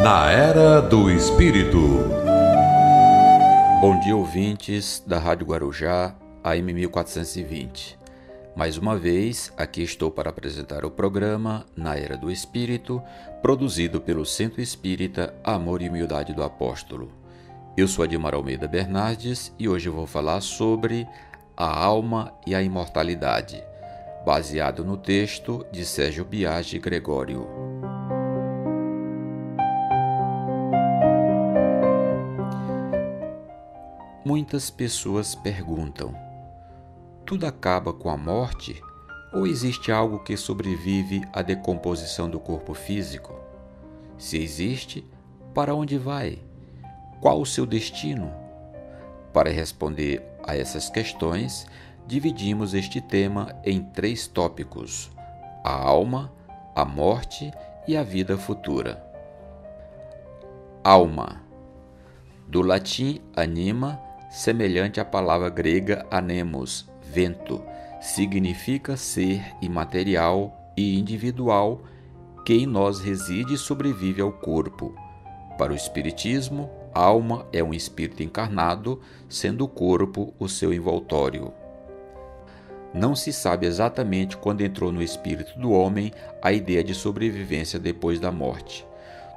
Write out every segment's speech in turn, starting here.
Na Era do Espírito. Bom dia, ouvintes da Rádio Guarujá, AM 1420. Mais uma vez, aqui estou para apresentar o programa Na Era do Espírito, produzido pelo Centro Espírita Amor e Humildade do Apóstolo. Eu sou Adimar Almeida Bernardes e hoje vou falar sobre a alma e a imortalidade, baseado no texto de Sérgio Biagi Gregório. Muitas pessoas perguntam: tudo acaba com a morte ou existe algo que sobrevive à decomposição do corpo físico? Se existe, para onde vai? Qual o seu destino? Para responder a essas questões, dividimos este tema em 3 tópicos: a alma, a morte e a vida futura. Alma, do latim anima, semelhante à palavra grega anemos, vento, significa ser imaterial e individual que em nós reside e sobrevive ao corpo. Para o Espiritismo, alma é um espírito encarnado, sendo o corpo o seu envoltório. Não se sabe exatamente quando entrou no espírito do homem a ideia de sobrevivência depois da morte.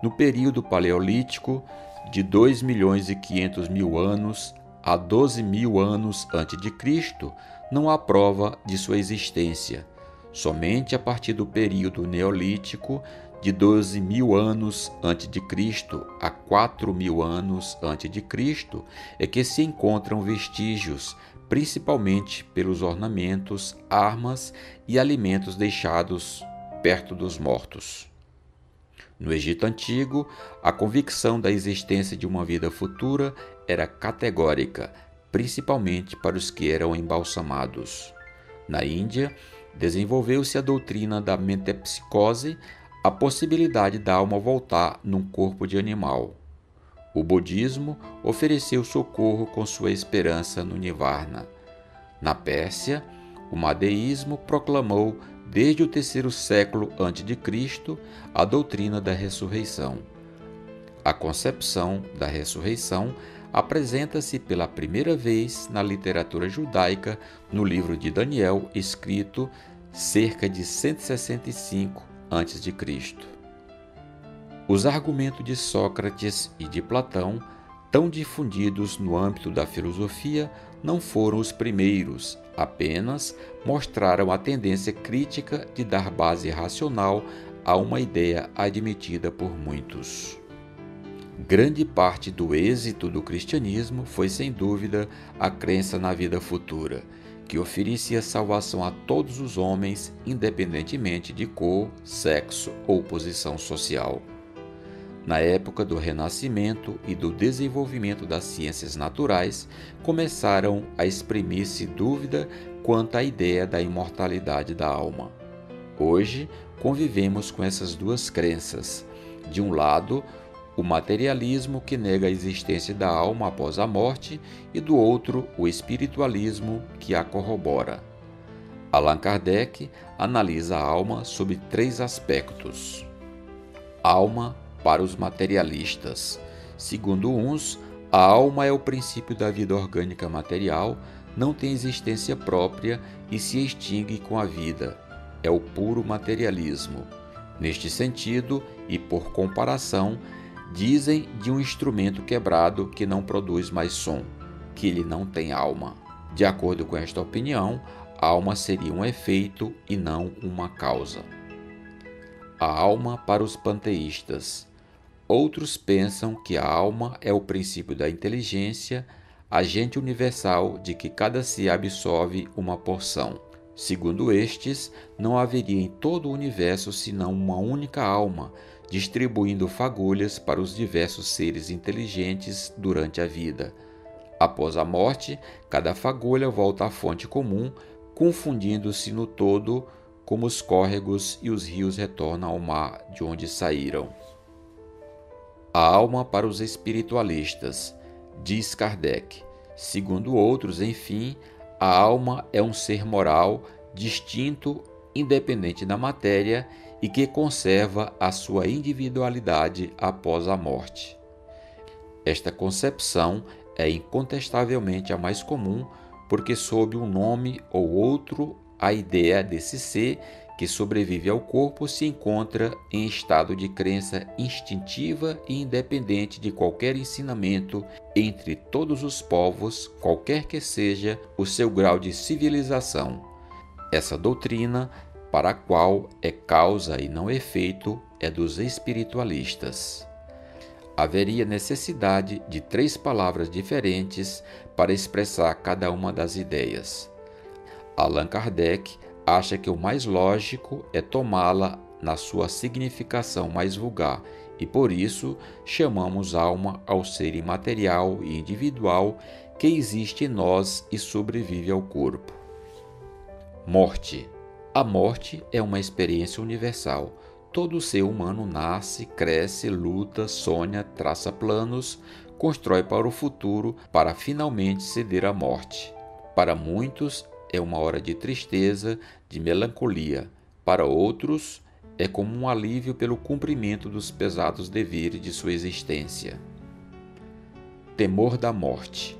No período paleolítico, de 2.500.000 anos a 12.000 anos antes de Cristo, não há prova de sua existência. Somente a partir do período neolítico, de 12.000 anos antes de Cristo a 4.000 anos antes de Cristo, é que se encontram vestígios, principalmente pelos ornamentos, armas e alimentos deixados perto dos mortos. No Egito Antigo, a convicção da existência de uma vida futura era categórica, principalmente para os que eram embalsamados. Na Índia, desenvolveu-se a doutrina da metempsicose, a possibilidade da alma voltar num corpo de animal. O budismo ofereceu socorro com sua esperança no Nirvana. Na Pérsia, o madeísmo proclamou desde o 3º século a.C., a doutrina da ressurreição. A concepção da ressurreição apresenta-se pela primeira vez na literatura judaica no livro de Daniel, escrito cerca de 165 a.C. Os argumentos de Sócrates e de Platão, tão difundidos no âmbito da filosofia, não foram os primeiros, apenas mostraram a tendência crítica de dar base racional a uma ideia admitida por muitos. Grande parte do êxito do cristianismo foi, sem dúvida, a crença na vida futura, que oferecia salvação a todos os homens, independentemente de cor, sexo ou posição social. Na época do Renascimento e do desenvolvimento das ciências naturais, começaram a exprimir-se dúvida quanto à ideia da imortalidade da alma. Hoje, convivemos com essas duas crenças. De um lado, o materialismo que nega a existência da alma após a morte e do outro, o espiritualismo que a corrobora. Allan Kardec analisa a alma sob 3 aspectos. Alma para os materialistas. Segundo uns, a alma é o princípio da vida orgânica material, não tem existência própria e se extingue com a vida. É o puro materialismo. Neste sentido, e por comparação, dizem de um instrumento quebrado que não produz mais som, que ele não tem alma. De acordo com esta opinião, a alma seria um efeito e não uma causa. A alma para os panteístas. Outros pensam que a alma é o princípio da inteligência, agente universal de que cada ser absorve uma porção. Segundo estes, não haveria em todo o universo senão uma única alma, distribuindo fagulhas para os diversos seres inteligentes durante a vida. Após a morte, cada fagulha volta à fonte comum, confundindo-se no todo, como os córregos e os rios retornam ao mar de onde saíram. A alma para os espiritualistas, diz Kardec. Segundo outros, enfim, a alma é um ser moral, distinto, independente da matéria e que conserva a sua individualidade após a morte. Esta concepção é incontestavelmente a mais comum, porque sob um nome ou outro, a ideia desse ser que sobrevive ao corpo se encontra em estado de crença instintiva e independente de qualquer ensinamento entre todos os povos, qualquer que seja o seu grau de civilização. Essa doutrina, para a qual é causa e não efeito, é dos espiritualistas. Haveria necessidade de 3 palavras diferentes para expressar cada uma das ideias. Allan Kardec acha que o mais lógico é tomá-la na sua significação mais vulgar e, por isso, chamamos alma ao ser imaterial e individual que existe em nós e sobrevive ao corpo. Morte. A morte é uma experiência universal. Todo ser humano nasce, cresce, luta, sonha, traça planos, constrói para o futuro para finalmente ceder à morte. Para muitos, é uma hora de tristeza, de melancolia. Para outros, é como um alívio pelo cumprimento dos pesados deveres de sua existência. Temor da morte.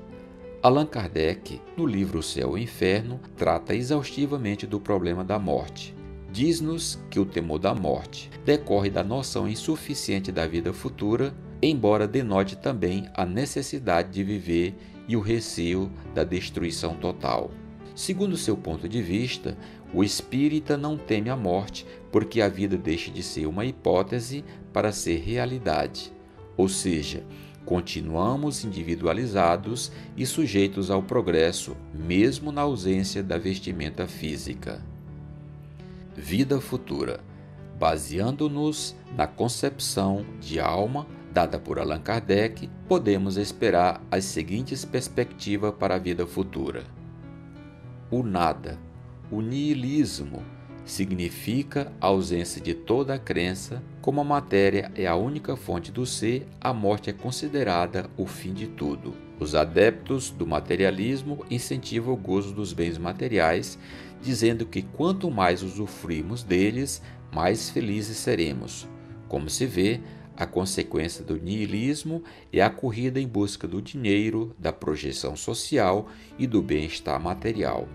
Allan Kardec, no livro O Céu e o Inferno, trata exaustivamente do problema da morte. Diz-nos que o temor da morte decorre da noção insuficiente da vida futura, embora denote também a necessidade de viver e o receio da destruição total. Segundo seu ponto de vista, o espírita não teme a morte porque a vida deixa de ser uma hipótese para ser realidade. Ou seja, continuamos individualizados e sujeitos ao progresso, mesmo na ausência da vestimenta física. Vida futura. Baseando-nos na concepção de alma dada por Allan Kardec, podemos esperar as seguintes perspectivas para a vida futura. O nada, o niilismo, significa a ausência de toda a crença. Como a matéria é a única fonte do ser, a morte é considerada o fim de tudo. Os adeptos do materialismo incentivam o gozo dos bens materiais, dizendo que quanto mais usufruirmos deles, mais felizes seremos. Como se vê, a consequência do niilismo é a corrida em busca do dinheiro, da projeção social e do bem-estar material.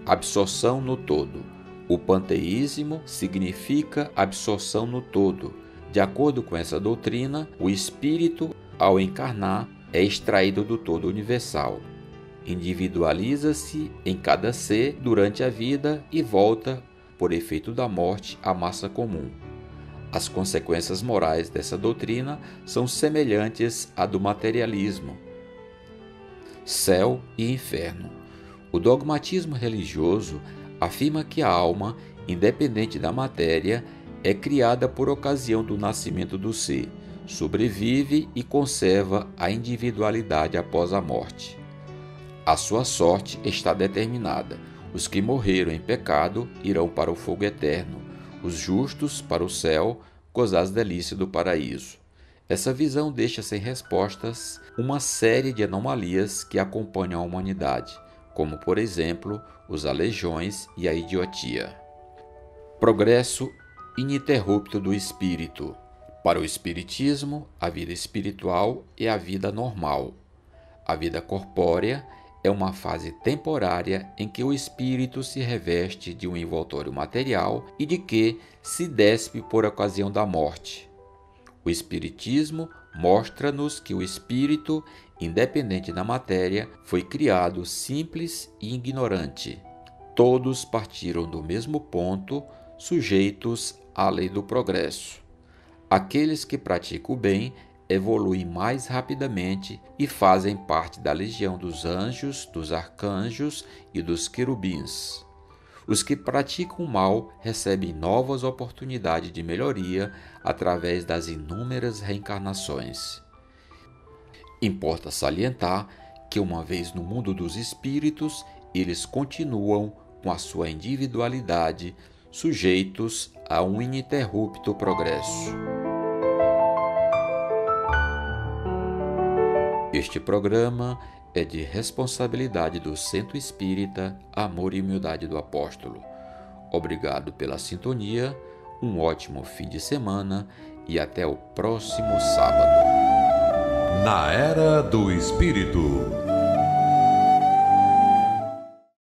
Absorção no todo. O panteísmo significa absorção no todo. De acordo com essa doutrina, o espírito, ao encarnar, é extraído do todo universal. Individualiza-se em cada ser durante a vida e volta, por efeito da morte, à massa comum. As consequências morais dessa doutrina são semelhantes à do materialismo. Céu e inferno. O dogmatismo religioso afirma que a alma, independente da matéria, é criada por ocasião do nascimento do ser, sobrevive e conserva a individualidade após a morte. A sua sorte está determinada. Os que morreram em pecado irão para o fogo eterno, os justos para o céu, gozar as delícias do paraíso. Essa visão deixa sem respostas uma série de anomalias que acompanham a humanidade, como, por exemplo, os aleijões e a idiotia. Progresso ininterrupto do espírito. Para o espiritismo, a vida espiritual é a vida normal. A vida corpórea é uma fase temporária em que o espírito se reveste de um envoltório material e de que se despe por ocasião da morte. O espiritismo mostra-nos que o espírito, independente da matéria, foi criado simples e ignorante. Todos partiram do mesmo ponto, sujeitos à lei do progresso. Aqueles que praticam o bem evoluem mais rapidamente e fazem parte da legião dos anjos, dos arcanjos e dos querubins. Os que praticam o mal recebem novas oportunidades de melhoria através das inúmeras reencarnações. Importa salientar que, uma vez no mundo dos espíritos, eles continuam com a sua individualidade, sujeitos a um ininterrupto progresso. Este programa é de responsabilidade do Centro Espírita Amor e Humildade do Apóstolo. Obrigado pela sintonia. um ótimo fim de semana e até o próximo sábado. Na Era do Espírito.